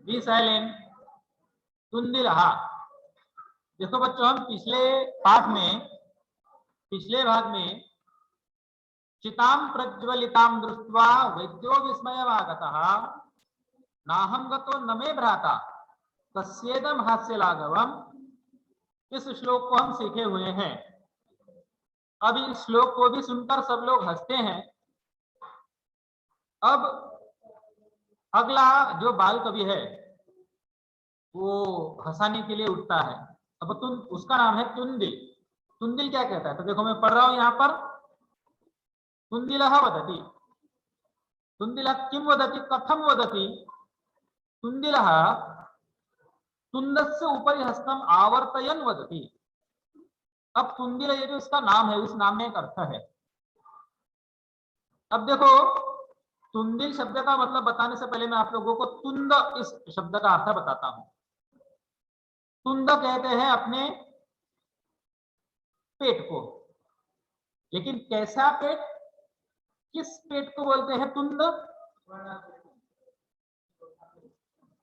B silent, तुंदिलहा। देखो बच्चों, हम पिछले भाग में चिताम प्रज्वलिताम दृष्ट्वा वैद्यो विस्मयमागतः नाहं गतो न मे भ्राता तस्येदं हास्य लाघवम, इस श्लोक को हम सीखे हुए हैं। अब इस श्लोक को भी सुनकर सब लोग हंसते हैं। अब अगला जो बाल कवि है वो हंसाने के लिए उठता है। अब उसका नाम है तुंदिल। तुंदिल क्या कहता है? तो देखो मैं पढ़ रहा हूं यहां पर, तुंदिलः वदति, तुंदिलः किं वदति, कथम वदति, तुंदिलः तुंदस्य उपरि हस्तम आवर्तयन वदति। अब तुंदिल ये जो उसका नाम है, उस नाम में एक अर्थ है। अब देखो, तुंदिल शब्द का मतलब बताने से पहले मैं आप लोगों को तुंद इस शब्द का अर्थ बताता हूं। तुंद कहते हैं अपने पेट को, लेकिन कैसा पेट, किस पेट को बोलते हैं तुंद?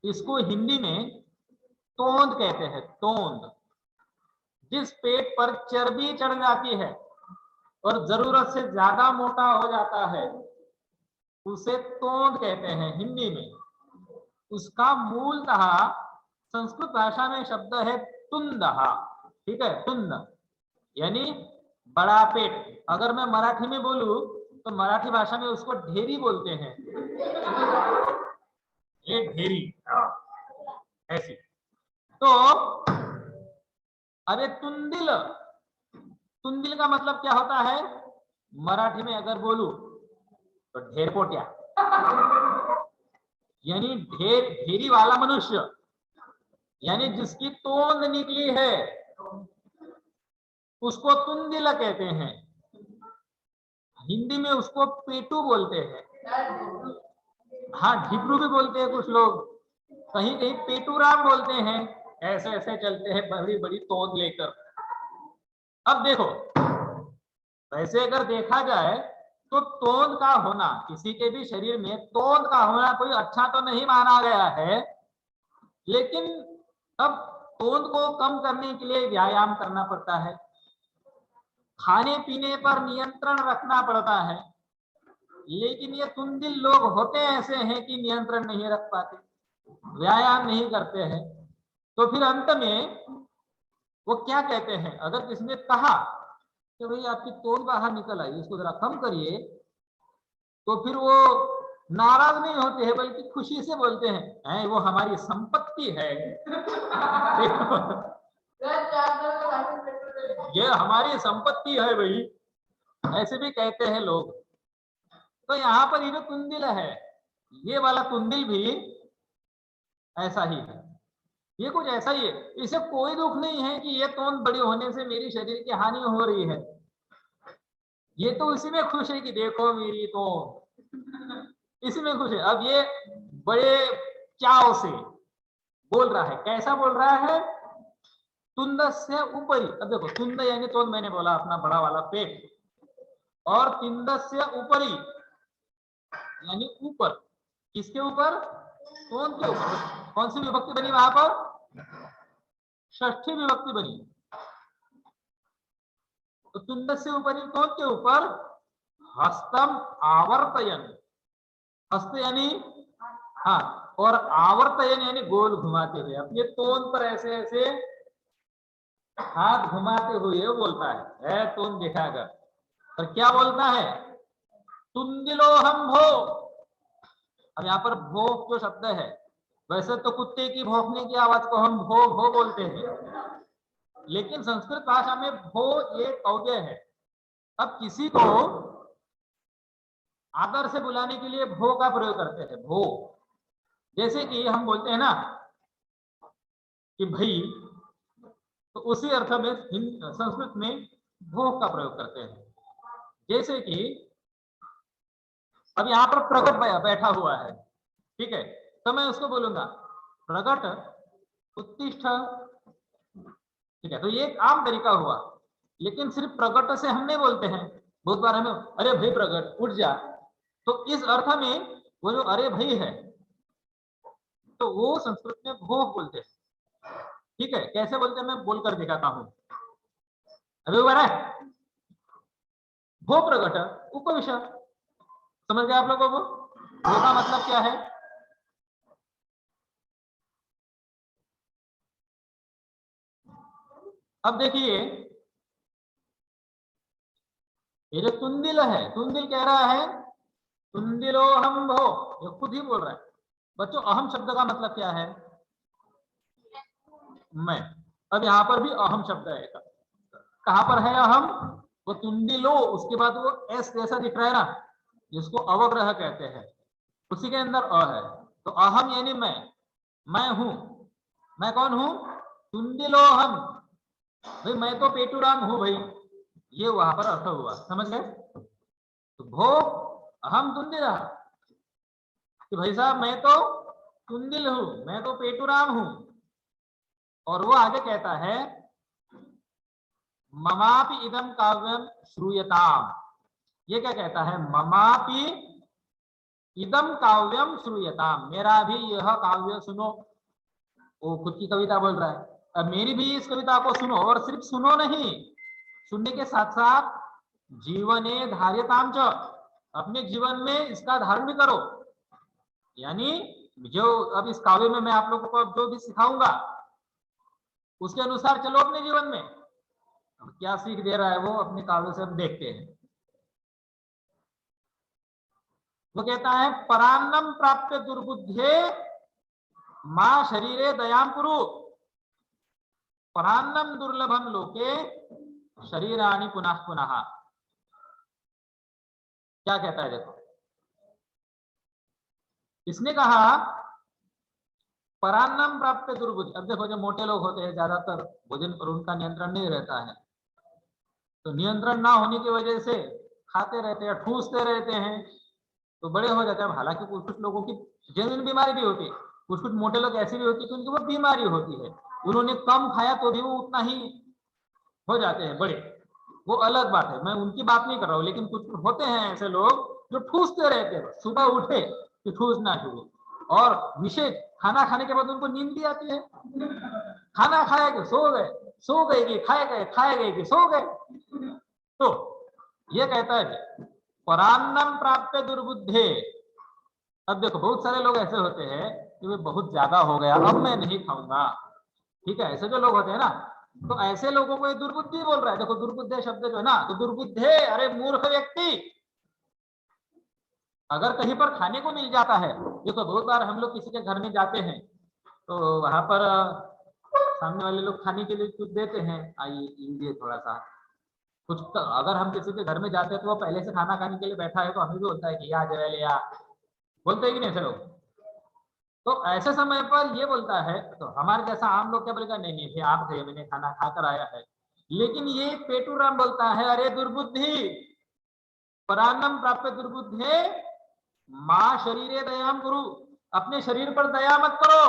इसको हिंदी में तोंद कहते हैं, तोंद। जिस पेट पर चर्बी चढ़ जाती है और जरूरत से ज्यादा मोटा हो जाता है उसे तोंद कहते हैं हिंदी में। उसका मूलतः संस्कृत भाषा में शब्द है तुंदहा, ठीक है, तुंद यानी बड़ा पेट। अगर मैं मराठी में बोलूं तो मराठी भाषा में उसको ढेरी बोलते हैं, ये ढेरी ऐसी। तो अरे तुंदिल, तुंदिल का मतलब क्या होता है मराठी में अगर बोलूं तो ढेरपोटिया, यानी ढेरी वाला मनुष्य, यानी जिसकी तोंद निकली है उसको तुंदिल कहते हैं। हिंदी में उसको पेटू बोलते हैं। हाँ, ढिपरू भी बोलते हैं कुछ लोग, कहीं कहीं पेटूराम बोलते हैं। ऐसे ऐसे चलते हैं बड़ी बड़ी तोंद लेकर। अब देखो, वैसे अगर देखा जाए तो तोंद का होना, किसी के भी शरीर में तोंद का होना कोई अच्छा तो नहीं माना गया है, लेकिन अब तोंद को कम करने के लिए व्यायाम करना पड़ता है, खाने पीने पर नियंत्रण रखना पड़ता है। लेकिन ये तुंदिल लोग होते ऐसे हैं कि नियंत्रण नहीं रख पाते, व्यायाम नहीं करते हैं। तो फिर अंत में वो क्या कहते हैं, अगर किसी ने कहा कि भाई आपकी तोंद बाहर निकल आई, इसको जरा कम करिए, तो फिर वो नाराज नहीं होते हैं बल्कि खुशी से बोलते हैं, वो हमारी संपत्ति है, ये हमारी संपत्ति है भाई, ऐसे भी कहते हैं लोग। तो यहाँ पर ये जो तुंदिल है, ये वाला तुंदिल भी ऐसा ही है, ये कुछ ऐसा ही है। इसे कोई दुख नहीं है कि ये तोंद बड़ी होने से मेरी शरीर की हानि हो रही है, ये तो इसी में खुश है कि देखो मेरी तोंद, इसी में खुश है। अब ये बड़े चाव से बोल रहा है, कैसा बोल रहा है, तुंद से ऊपरी। अब देखो, तुंद यानी तोंद मैंने बोला अपना बड़ा वाला पेट, और तिंद से ऊपरी यानी ऊपर, किसके ऊपर, तोंद के ऊपर। कौन सी विभक्ति बनी वहां पर, षष्ठी विभक्ति बनी। तो तुंद से ऊपरी तोंद के ऊपर हस्तम आवर्तयन, हस्त यानी हाँ, और आवर्तयन यानी गोल घुमाते हुए, अपने तोंद पर ऐसे ऐसे हाथ घुमाते हुए बोलता है तोंद दिखाकर। और क्या बोलता है, तुंदिलो हम भो। अब यहाँ पर भो जो शब्द है, वैसे तो कुत्ते की भौंकने की आवाज को हम भो भो बोलते हैं, लेकिन संस्कृत भाषा में भो एक अव्यय है। अब किसी को आदर से बुलाने के लिए भो का प्रयोग करते हैं, भो। जैसे कि हम बोलते हैं ना कि भाई, तो उसी अर्थ में संस्कृत में भो का प्रयोग करते हैं। जैसे कि अब यहाँ पर प्रगट बैठा हुआ है, ठीक है, तो मैं उसको बोलूंगा प्रगट उत्तिष्ठ, ठीक है, तो ये एक आम तरीका हुआ। लेकिन सिर्फ प्रगट से हम नहीं बोलते हैं, बहुत बार हमें अरे भाई प्रगट उठ जा, तो इस अर्थ में वो जो अरे भाई है, तो वो संस्कृत में भोग बोलते हैं। ठीक है, कैसे बोलते हैं मैं बोलकर दिखाता हूं। अभी बार है भो प्रकट उपविश, समझ गए आप लोगों को भो का मतलब क्या है? अब देखिए ये जो तुंदिल है, तुंदिल कह रहा है तुंदिलो हम भो, ये खुद ही बोल रहा है। बच्चों अहम शब्द का मतलब क्या है? मैं। अब यहां पर भी अहम शब्द है, कहां पर है अहम? वो तुंदिलो उसके बाद वो एस जैसा दिख रहा है ना, जिसको अवग्रह कहते हैं, उसी के अंदर अ है। तो अहम यानी मैं हूं। मैं कौन हूं? तुंदिलो हम, भाई मैं तो पेटूराम हूं भाई, ये वहां पर अर्थ हुआ, समझ गए? तो भो अहम तुंदिला, कि भाई साहब मैं तो तुंदिल हूं, मैं तो पेटूराम हूं। और वो आगे कहता है ममापि इदम काव्यम श्रूयताम, ये क्या कहता है? ममापि इदम काव्यम श्रूयताम, मेरा भी यह काव्य सुनो। वो खुद की कविता बोल रहा है, अब मेरी भी इस कविता को सुनो, और सिर्फ सुनो नहीं, सुनने के साथ साथ जीवने धार्यताम च, अपने जीवन में इसका धारण भी करो। यानी जो अब इस काव्य में मैं आप लोगों को जो भी सिखाऊंगा उसके अनुसार चलो अपने जीवन में। क्या सीख दे रहा है वो अपने काव्य से हम देखते हैं। वो कहता है परान्नम प्राप्त दुर्बुद्धे मां शरीरे दयाम कुरु, परान्नम दुर्लभम लोके शरीराणि पुनः पुनः। क्या कहता है देखो, इसने कहा परान्नम प्राप्त दुर्बुद्धि। अब देखो जो मोटे लोग होते हैं ज्यादातर भोजन पर उनका नियंत्रण नहीं रहता है, तो नियंत्रण ना होने की वजह से खाते रहते हैं, ठूसते रहते हैं, तो बड़े हो जाते हैं। हालांकि कुछ कुछ लोगों की जेन्युइन बीमारी भी होती है, कुछ कुछ मोटे लोग ऐसे भी होती है कि उनकी वो बीमारी होती है, उन्होंने कम खाया तो भी वो उतना ही हो जाते हैं बड़े, वो अलग बात है, मैं उनकी बात नहीं कर रहा हूँ। लेकिन कुछ होते हैं ऐसे लोग जो ठूसते रहते हैं, सुबह उठे कि ठूसना शुरू, और विशेष खाना खाने के बाद उनको नींद भी आती है। खाना खाया कि सो गए, सो गए कि खाए गए, खाए गए कि सो गए। तो ये कहता है परान्नम प्राप्त दुर्बुद्धे। अब देखो बहुत सारे लोग ऐसे होते हैं कि वे बहुत ज्यादा हो गया अब मैं नहीं खाऊंगा, ठीक है, ऐसे जो लोग होते हैं ना, तो ऐसे लोगों को ये दुर्बुद्धि बोल रहा है। देखो दुर्बुद्धे शब्द जो है ना, तो दुर्बुद्धे अरे मूर्ख व्यक्ति। अगर कहीं पर खाने को मिल जाता है, देखो बहुत बार हम लोग किसी के घर में जाते हैं तो वहां पर सामने वाले लोग खाने के लिए कुछ देते हैं, आइए लीजिए थोड़ा सा कुछ। तो अगर हम किसी के घर में जाते हैं तो वो पहले से खाना खाने के लिए बैठा है तो हमें भी होता है कि या जरा ले या, बोलते हैं कि नहीं ऐसे लोग? तो ऐसे समय पर ये बोलता है, तो हमारे जैसा आम लोग क्या बोलेगा, नहीं नहीं आप थे, मैंने खाना खाकर आया है। लेकिन ये पेटूराम बोलता है अरे दुर्बुद्धि, परान्नम प्राप्त दुर्बुद्धे मां शरीरे दयाम गुरु, अपने शरीर पर दया मत करो।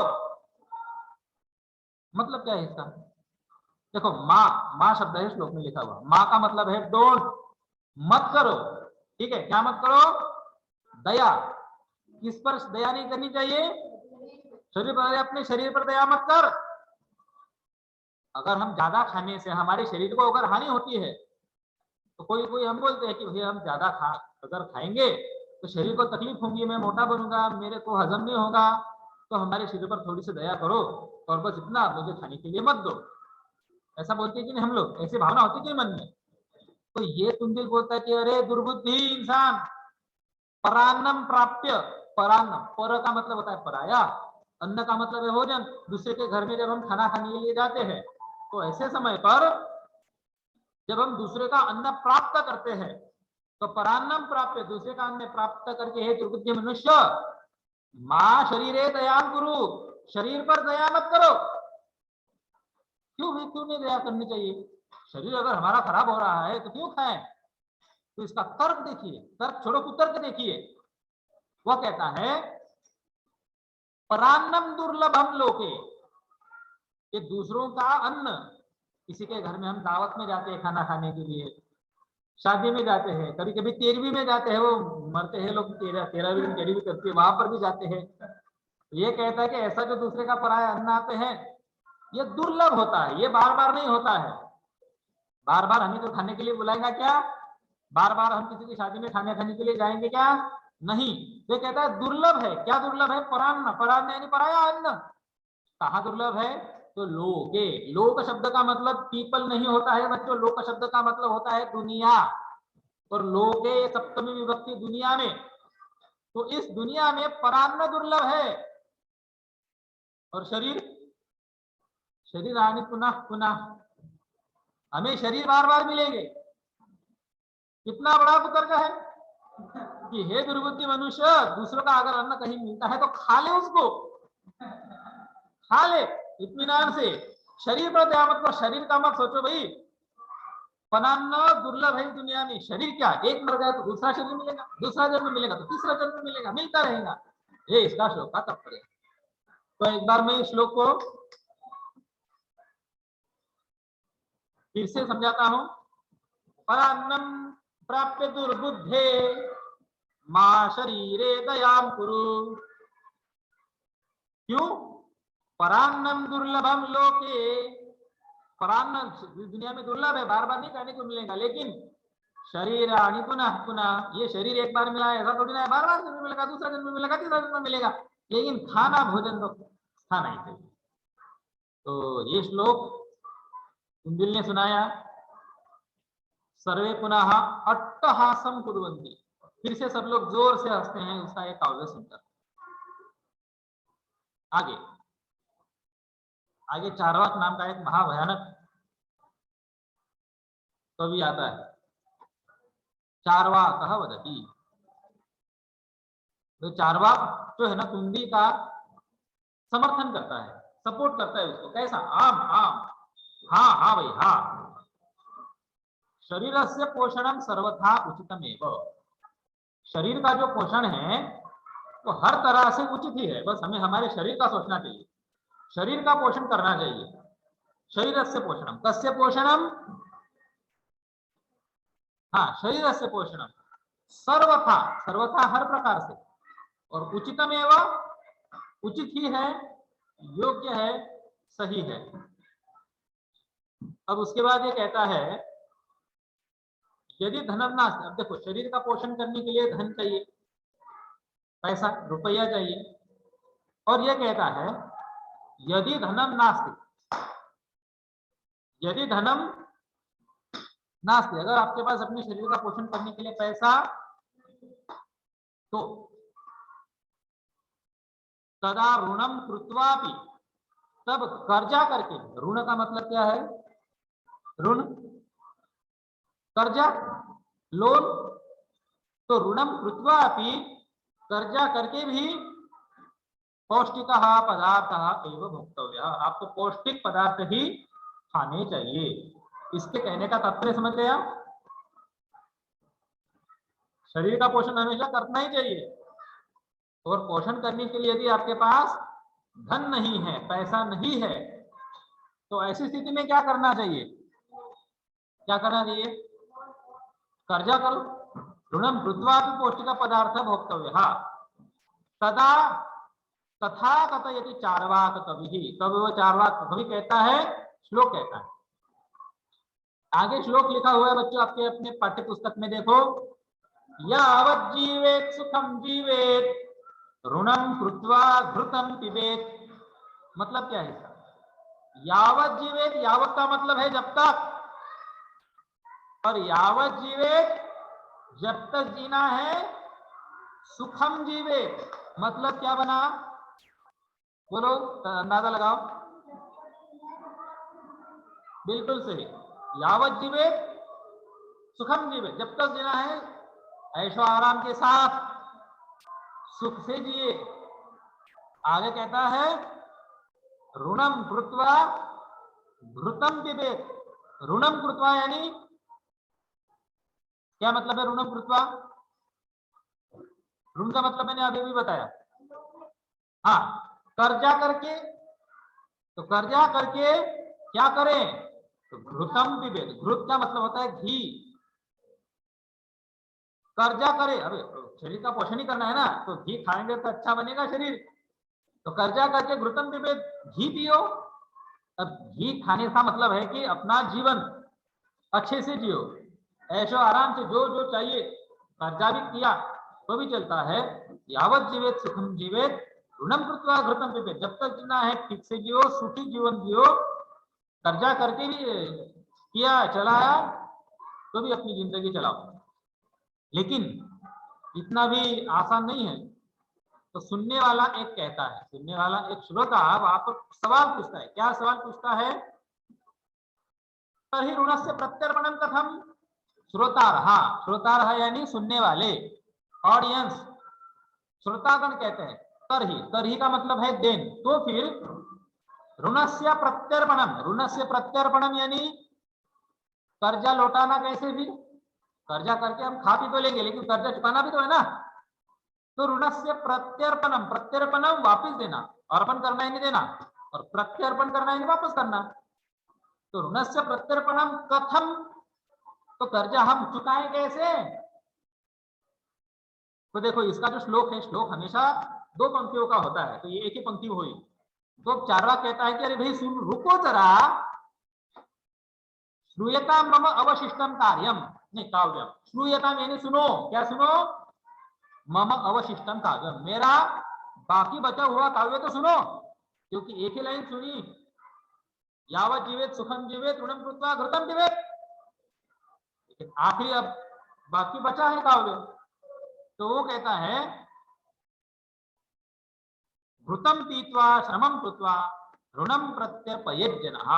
मतलब क्या है इसका? देखो माँ, माँ शब्द है श्लोक में लिखा हुआ, माँ का मतलब है डोंट, मत करो। ठीक है, क्या मत करो? दया। किस पर दया नहीं करनी चाहिए? शरीर पर, अपने शरीर पर दया मत कर। अगर हम ज्यादा खाने से हमारे शरीर को अगर हानि होती है तो कोई कोई हम बोलते हैं कि भैया हम ज्यादा अगर खाएंगे तो शरीर को तकलीफ होगी, मैं मोटा बनूंगा, मेरे को हजम नहीं होगा, तो हमारे शरीर पर थोड़ी सी दया करो और बस इतना मुझे खाने के लिए मत दो। ऐसा बोलते हैं कि नहीं हम लोग, ऐसी भावना होती है मन में। तो ये तुंदिल बोलता है कि अरे दुर्बुद्धि इंसान, परान्नम प्राप्य, परान्नम पर का मतलब होता है पराया, अन्न का मतलब है भोजन। दूसरे के घर में जब हम खाना खाने के लिए जाते हैं तो ऐसे समय पर जब हम दूसरे का अन्न प्राप्त करते हैं तो परान्नम प्राप्य, दूसरे का अन्न प्राप्त करके हे दुर्बुद्धि मनुष्य मां शरीरे दयाम गुरु, शरीर पर दया मत करो। क्यों नहीं दया करनी चाहिए? शरीर अगर हमारा खराब हो रहा है तो क्यों खाएं? तो इसका तर्क देखिए, तर्क छोड़ो कुतर्क देखिए। वह कहता है परान्नम दुर्लभम लोके, ये दूसरों का अन्न, किसी के घर में हम दावत में जाते हैं खाना खाने के लिए, शादी में जाते हैं, कभी कभी 13वीं में जाते हैं, वो मरते हैं लोग 13वीं दिन 13वीं करती है, वहां पर भी जाते हैं। ये कहता है कि ऐसा जो दूसरे का पराया अन्न आते हैं ये दुर्लभ होता है, ये बार बार नहीं होता है। बार बार हमें तो खाने के लिए बुलाएगा क्या? बार बार हम किसी की शादी में खाने खाने के लिए जाएंगे क्या? नहीं। ये कहता है दुर्लभ है। क्या दुर्लभ है? परान्न, परान्न यानी पराया अन्न। कहाँ दुर्लभ है? तो लोके। लोक शब्द का मतलब पीपल नहीं होता है बच्चों, लोक शब्द का मतलब होता है दुनिया। और लोके सप्तमी विभक्ति दुनिया में, तो इस दुनिया में परान्न दुर्लभ है। और शरीर, शरीर आने पुनः पुनः, हमें शरीर बार बार मिलेंगे। कितना बड़ा कुतर्क है कि हे दुर्बुद्धि मनुष्य, दूसरों का अगर अन्न कहीं मिलता है तो खा ले उसको, खा ले इत्मीनान से। शरीर पर ध्यान मत करो, शरीर का मत सोचो भाई। परान्न दुर्लभ है दुनिया में। शरीर क्या, एक मर गया तो दूसरा शरीर मिलेगा, दूसरा जन्म मिलेगा तो तीसरा जन्म मिलेगा, मिलता रहेगा। ये इसका श्लोक का तात्पर्य। तो एक बार मैं इस श्लोक को फिर से समझाता हूं। परान्नम प्राप्य दुर्बुद्धे मां शरीरे दयाम कुरु। क्यों? परान्नम दुर्लभम लोके। परान्न दुनिया में दुर्लभ है, बार बार नहीं खाने को मिलेगा। लेकिन शरीर आनी पुनः पुनः, ये शरीर एक बार मिला है ऐसा थोड़ी ना है, बार बार जन्म मिलेगा, दूसरा जन्म मिलेगा, तीसरा जन्म मिलेगा। लेकिन खाना भोजन तो खाना ही चाहिए। तो ये श्लोक कुंदिल ने सुनाया। सर्वे पुनः अट्टहासम कुर्वन्ति। फिर से सब लोग जोर से हंसते हैं उसका एक काव्य सुनकर। आगे आगे चार्वाक नाम का एक महाभयानक कवि आता है। चार्वाकः वदति। तो चार्वाक जो है ना, कुंदी का समर्थन करता है, सपोर्ट करता है उसको। कैसा? आम आम, हाँ हाँ भाई हाँ। शरीरस्य पोषणम सर्वथा उचितमेव। शरीर का जो पोषण है वो हर तरह से उचित ही है, बस हमें हमारे शरीर का सोचना चाहिए, शरीर का पोषण करना चाहिए। शरीरस्य पोषणम, कस्य पोषणम? हाँ, शरीरस्य पोषणम सर्वथा, सर्वथा हर प्रकार से, और उचितमेव उचित ही है, योग्य है, सही है। अब उसके बाद ये कहता है यदि धनम नास्ति। अब देखो, शरीर का पोषण करने के लिए धन चाहिए, पैसा रुपया चाहिए। और यह कहता है यदि धनम नास्ति, यदि धनम नास्ति, अगर आपके पास अपने शरीर का पोषण करने के लिए पैसा, तो तदा ऋणम कृत्वापि, तब कर्जा करके। ऋण का मतलब क्या है? ऋण, कर्जा, लोन। तो ऋणम कृत्वापि, कर्जा करके भी पौष्टिक पदार्थ एवं भोक्तव्य, आपको पौष्टिक पदार्थ ही खाने चाहिए। इसके कहने का तात्पर्य समझते हैं आप? शरीर का पोषण हमेशा करना ही चाहिए, और पोषण करने के लिए यदि आपके पास धन नहीं है, पैसा नहीं है, तो ऐसी स्थिति में क्या करना चाहिए? क्या करना चाहिए? कर्जा करो। ऋणम कृत्वा पौष्टिक पदार्थ भोक्तव्य तदा तथा कथयति चार्वाक कवि। तब वो चार्वाक कवि कहता है, श्लोक कहता है। आगे श्लोक लिखा हुआ है बच्चों, आपके अपने पाठ्य पुस्तक में देखो। यावत् जीवेत सुखम जीवेत ऋणम कृत्वा घृतम पिबेत। मतलब क्या है? यावत् जीवेत, यावत् का मतलब है जब तक, और यावत् जीवेत जब तक जीना है। सुखम जीवेत मतलब क्या बना? बोलो, अंदाजा लगाओ। बिल्कुल सही। यावत् जीवेत सुखम जीवेत, जब तक जीना है ऐशो आराम के साथ, सुख से जिए। आगे कहता है ऋणम कृत्वा घृतम पिबेत। ऋणम कृत्वा यानी क्या मतलब है? ऋणम कृत्वा, ऋण का मतलब मैंने अभी भी बताया। हाँ, कर्जा करके। तो कर्जा करके क्या करें? तो घृतम पिबेत। घृत का मतलब होता है घी। कर्जा करे, अबे शरीर का पोषण ही करना है ना, तो घी खाएंगे तो अच्छा बनेगा शरीर। तो कर्जा करके घृतम पिबेत, घी पियो। अब घी खाने का मतलब है कि अपना जीवन अच्छे से जियो, ऐशो आराम से, जो जो चाहिए। कर्जा भी किया तो भी चलता है। यावत जीवेत सुखम जीवेत ऋणम कृत्वा घृतम पिबेत, जब तक जीना है ठीक से जियो, सुखी जीवन जियो। कर्जा करके भी किया, चलाया, तो भी अपनी जिंदगी चलाओ, लेकिन इतना भी आसान नहीं है। तो सुनने वाला एक कहता है, सुनने वाला एक श्रोता वहां पर सवाल पूछता है। क्या सवाल पूछता है? तर्हि ऋणस्य प्रत्यर्पणम कथम। श्रोता रहा, श्रोता रहा यानी सुनने वाले, ऑडियंस, श्रोतागण कहते हैं तरही, तरही का मतलब है देन। तो फिर ऋणस्य प्रत्यर्पणम, ऋणस्य प्रत्यर्पणम यानी कर्जा लौटाना कैसे? भी कर्जा करके हम खा पी तो लेंगे, लेकिन कर्जा चुकाना भी तो है ना। तो ऋणस्य प्रत्यर्पणम, प्रत्यर्पणम वापस देना, अर्पण करना ही नहीं देना, और प्रत्यर्पण करना ही नहीं वापस करना। तो ऋणस्य प्रत्यर्पणम कथम, तो कर्जा हम चुकाएं कैसे? तो देखो इसका जो श्लोक है, श्लोक हमेशा दो पंक्तियों का होता है, तो ये एक ही पंक्ति हुई। तो चारवाक कहता है कि अरे भाई सुन, रुको जरा, श्रूयताम मम अवशिष्टम कार्यम, नहीं काव्यम, श्रूयताम यानी सुनो। क्या सुनो? मम अवशिष्टम काव्यम, मेरा बाकी बचा हुआ काव्य तो सुनो, क्योंकि एक ही लाइन सुनी, यावत जीवेत सुखम जीवेत ऋणम कृत्वा घृतम पिबेत, लेकिन आखिरी अब बाकी बचा है काव्य। तो वो कहता है घृतम पीत्वा श्रमम कृत्वा ऋणम प्रत्यर्पयेत जनः।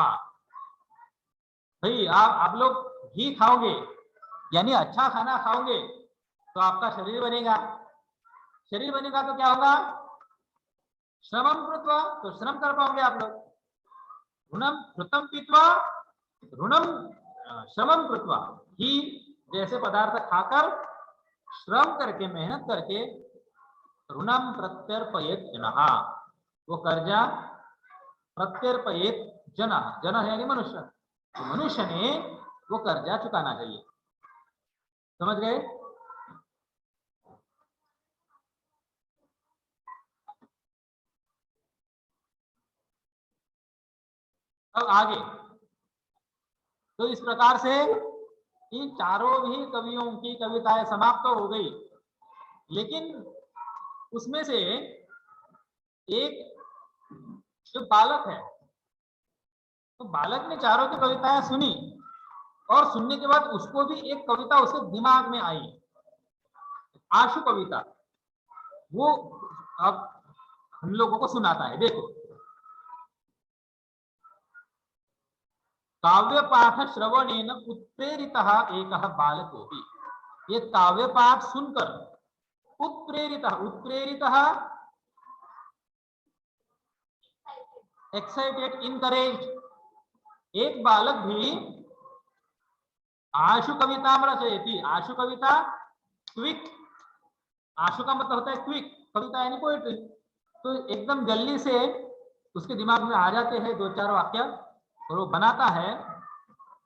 भाई आप लोग घी खाओगे यानी अच्छा खाना खाओगे तो आपका शरीर बनेगा, शरीर बनेगा तो क्या होगा? श्रमम कृत्वा, तो श्रम कर पाओगे आप लोग। ऋणम घृतम पीत्वा ऋणम श्रमम कृत्वा, घी जैसे पदार्थ खाकर, श्रम करके, मेहनत करके, ऋणम प्रत्यर्पयेत जनः, वो कर्जा प्रत्यर्पयेत जनः, जनः यानी मनुष्य, तो मनुष्य ने वो कर्जा चुकाना चाहिए। समझ गए? अब आगे, तो इस प्रकार से इन चारों भी कवियों की कविताएं समाप्त तो हो गई, लेकिन उसमें से एक जो बालक है, तो बालक ने चारों की कविताएं सुनी, और सुनने के बाद उसको भी एक कविता उसके दिमाग में आई, आशु कविता। वो अब हम लोगों को सुनाता है। देखो, काव्य पाठ श्रवणेन उत्प्रेरितः एकः बालकोऽपि, ये काव्य पाठ सुनकर उत्प्रेरितः, उत्प्रेरितः एक्साइटेड, इनकरेज, एक बालक भी आशु कविता रचयति, आशु कविता क्विक, आशु का मतलब होता है क्विक, कविता यानी पोएट्री, तो एकदम जल्दी से उसके दिमाग में आ जाते हैं दो चार वाक्य, और वो बनाता है,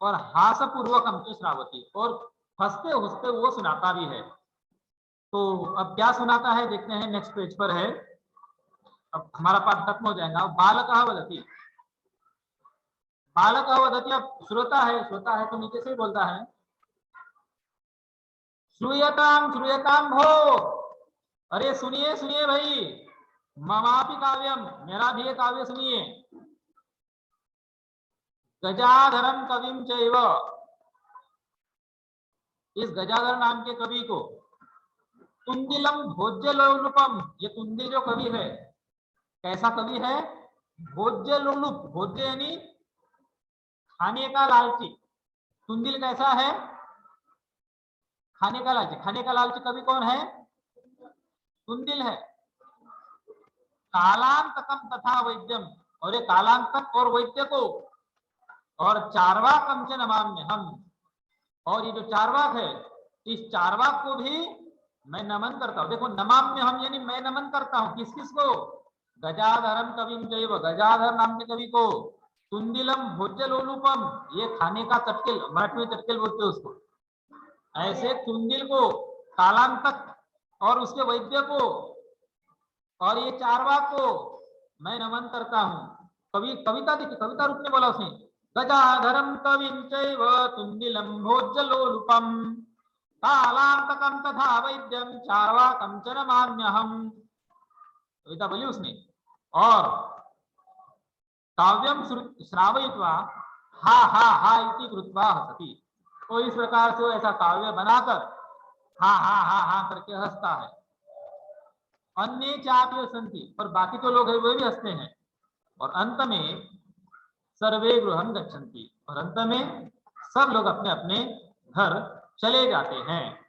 और हासपूर्वक हमसे श्रावती, और हंसते हंसते वो सुनाता भी है। तो अब क्या सुनाता है देखते हैं, नेक्स्ट पेज पर है, अब हमारा पाठ खत्म हो जाएगा। बालकः वदति, बालकः वदति, अब श्रोता है, श्रोता है तो नीचे से ही बोलता है, श्रूयताम श्रूयताम भो, अरे सुनिए सुनिए भाई, ममापि काव्यम, मेरा भी ये काव्य सुनिए, गजाधरम कविम चैव, इस गजाधर नाम के कवि को, तुंदिलम भोज्य लोलुपम, ये तुंदिल जो कवि है कैसा कवि है? भोज्य लोलुप, भोज्य यानी खाने का लालची, तुंदिल कैसा है? खाने का लालची, खाने का लालची कवि कौन है? तुंदिल है। कालांतकम तथा वैद्यम, और ये कालांतक और वैद्य को, और चार्वाकम च नमाम्य हम, और ये जो चार्वाक है, इस चार्वाक को भी मैं नमन करता हूं। देखो, नमाम्य हम यानी मैं नमन करता हूं, किस किस को? गजाधरम कविम चैव, गजाधर नाम के कवि को, तुंदिलम भोज्य लोलुपम, ये खाने का चटकिल, मराठी में चटकिल बोलते हैं उसको, ऐसे तुंदिल को, कालांतक और उसके वैद्य को, और ये चारवाक को, मैं नमन करता हूँ। कवि कविता देखिए, कविता रूप में बोला उसने, गजाधरम कविं चैव तुंडिलंभोज्जलोलुपम कालांतकम तथा वैद्यम चार्वाकम च नमाम्यहम्। कविता बोली उसने। और काव्यम श्रावयित्वा हा हा हा इति कृत्वा हसति। तो इस प्रकार से वो ऐसा काव्य बनाकर हा हा हा हा करके हंसता है। अन्य चाप्य संति, पर बाकी तो लोग है वे भी हंसते हैं। और अंत में सर्वे गृहं गच्छन्ति, और अंत में सब लोग अपने अपने घर चले जाते हैं।